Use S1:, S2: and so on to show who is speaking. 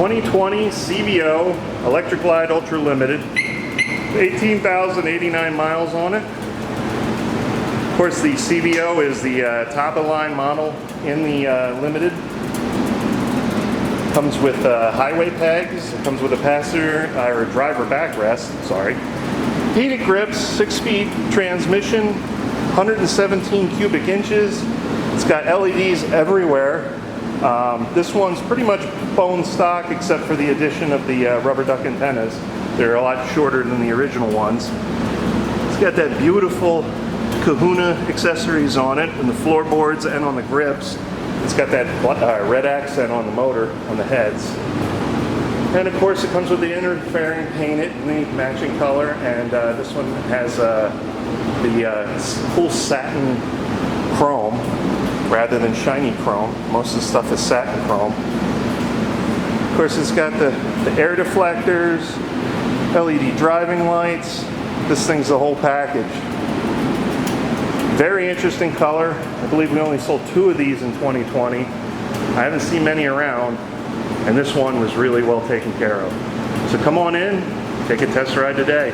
S1: 2020 CVO Electric Glide Ultra Limited. 18,089 miles on it. Of course, the CVO is the top-of-the-line model in the Limited. Comes with highway pegs. It comes with a passenger or driver backrest. Sorry. Heated grips, 6-speed transmission, 117 cubic inches. It's got LEDs everywhere. This one's pretty much bone stock except for the addition of the rubber duck antennas. They're a lot shorter than the original ones. It's got that beautiful Kahuna accessories on it, on the floorboards and on the grips. It's got that red accent on the motor, on the heads. And of course it comes with the inner fairing painted in the matching color, and this one has the full satin chrome rather than shiny chrome. Most of the stuff is satin chrome. Of course it's got the air deflectors, LED driving lights. This thing's the whole package. Very interesting color. I believe we only sold 2 of these in 2020. I haven't seen many around, and this one was really well taken care of. So come on in, take a test ride today.